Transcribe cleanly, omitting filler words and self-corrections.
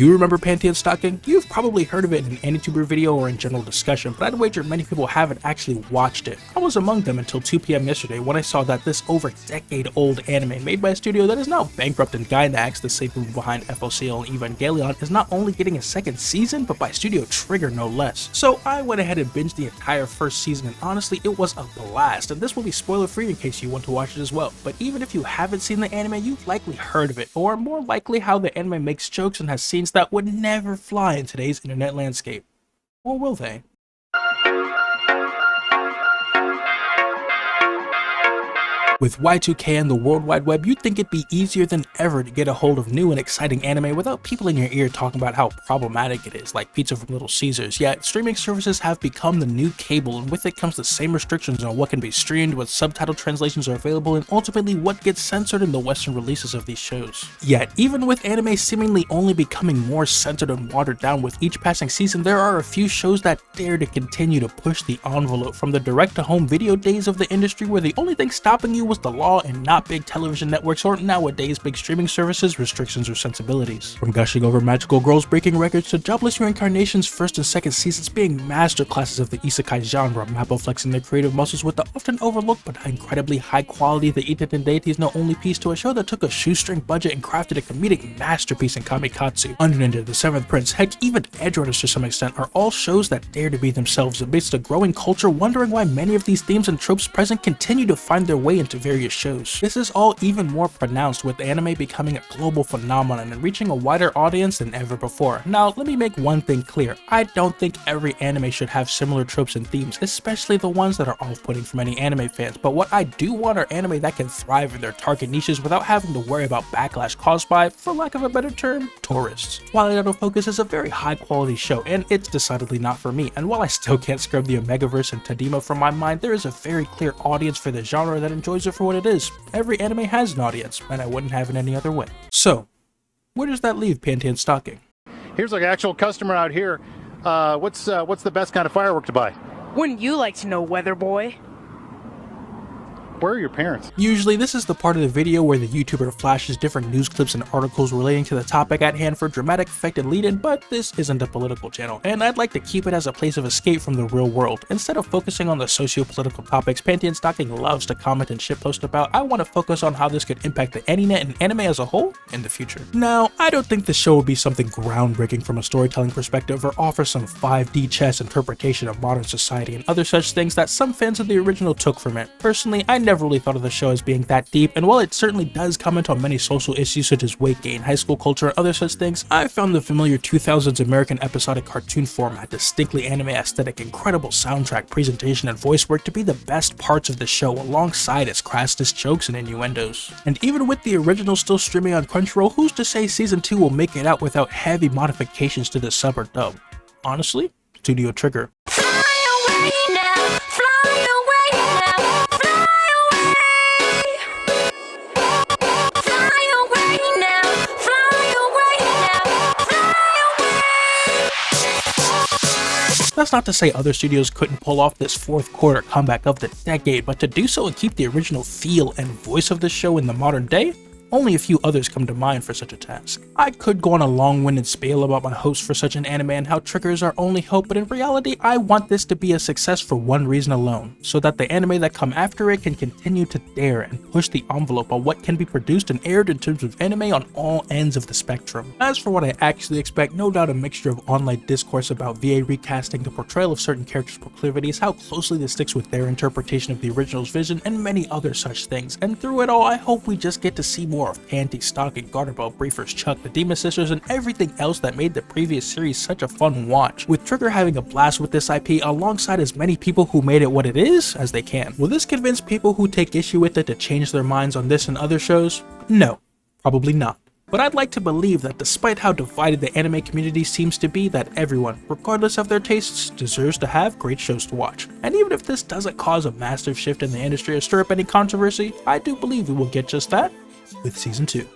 you remember Panty and Stocking? You've probably heard of it in an AniTuber video or in general discussion, but I'd wager many people haven't actually watched it. I was among them until 2 PM yesterday when I saw that this over decade-old anime made by a studio that is now bankrupt in Gainax, the same people behind FOCL and Evangelion, is not only getting a second season, but by Studio Trigger no less. So I went ahead and binged the entire first season, and honestly, it was a blast, and this will be spoiler-free in case you want to watch it as well. But even if you haven't seen the anime, you've likely heard of it, or more likely how the anime makes jokes and has scenes that would never fly in today's internet landscape. Or will they? With Y2K and the World Wide Web, you'd think it'd be easier than ever to get a hold of new and exciting anime without people in your ear talking about how problematic it is, like pizza from Little Caesars. Yet, streaming services have become the new cable, and with it comes the same restrictions on what can be streamed, what subtitle translations are available, and ultimately what gets censored in the Western releases of these shows. Yet, even with anime seemingly only becoming more censored and watered down with each passing season, there are a few shows that dare to continue to push the envelope, from the direct-to-home video days of the industry where the only thing stopping you was the law and not big television networks or nowadays big streaming services, restrictions, or sensibilities. From gushing over magical girls breaking records to Jobless Reincarnation's first and second seasons being masterclasses of the isekai genre, Mappa flexing their creative muscles with the often overlooked but incredibly high quality The Iten Deity's no only piece to a show that took a shoestring budget and crafted a comedic masterpiece in Kamikatsu, Under Ninja, The Seventh Prince, heck even Edge Runners to some extent, are all shows that dare to be themselves amidst a growing culture wondering why many of these themes and tropes present continue to find their way into various shows. This is all even more pronounced with anime becoming a global phenomenon and reaching a wider audience than ever before. Now, let me make one thing clear. I don't think every anime should have similar tropes and themes, especially the ones that are off-putting for many anime fans, but what I do want are anime that can thrive in their target niches without having to worry about backlash caused by, for lack of a better term, tourists. Twilight Auto Focus is a very high-quality show, and it's decidedly not for me, and while I still can't scrub the Omegaverse and Tadima from my mind, there is a very clear audience for the genre that enjoys it for what it is. Every anime has an audience, and I wouldn't have it any other way. So, where does that leave Panty and Stocking? Here's an actual customer out here. What's the best kind of firework to buy? Wouldn't you like to know, weather boy? Where are your parents? Usually, this is the part of the video where the YouTuber flashes different news clips and articles relating to the topic at hand for dramatic effect and lead-in, but this isn't a political channel, and I'd like to keep it as a place of escape from the real world. Instead of focusing on the socio-political topics Panty and Stocking loves to comment and shitpost about, I want to focus on how this could impact the AniNet and anime as a whole in the future. Now, I don't think the show will be something groundbreaking from a storytelling perspective or offer some 5D chess interpretation of modern society and other such things that some fans of the original took from it. Personally, I never really thought of the show as being that deep, and while it certainly does comment on many social issues such as weight gain, high school culture, and other such things, I found the familiar 2000s American episodic cartoon format, distinctly anime aesthetic, incredible soundtrack, presentation, and voice work to be the best parts of the show alongside its crassest jokes and innuendos. And even with the original still streaming on Crunchyroll, who's to say season 2 will make it out without heavy modifications to the sub or dub? Honestly, Studio Trigger. That's not to say other studios couldn't pull off this fourth quarter comeback of the decade, but to do so and keep the original feel and voice of the show in the modern day, only a few others come to mind for such a task. I could go on a long-winded spiel about my hopes for such an anime and how Trigger is our only hope, but in reality, I want this to be a success for one reason alone, so that the anime that come after it can continue to dare and push the envelope on what can be produced and aired in terms of anime on all ends of the spectrum. As for what I actually expect, no doubt a mixture of online discourse about VA recasting, the portrayal of certain characters' proclivities, how closely this sticks with their interpretation of the original's vision, and many other such things. And through it all, I hope we just get to see more of Panty, Stocking, Garterbelt, Briefers, Chuck, the Demon Sisters, and everything else that made the previous series such a fun watch, with Trigger having a blast with this IP alongside as many people who made it what it is as they can. Will this convince people who take issue with it to change their minds on this and other shows? No, probably not. But I'd like to believe that despite how divided the anime community seems to be, that everyone, regardless of their tastes, deserves to have great shows to watch. And even if this doesn't cause a massive shift in the industry or stir up any controversy, I do believe we will get just that with season 2.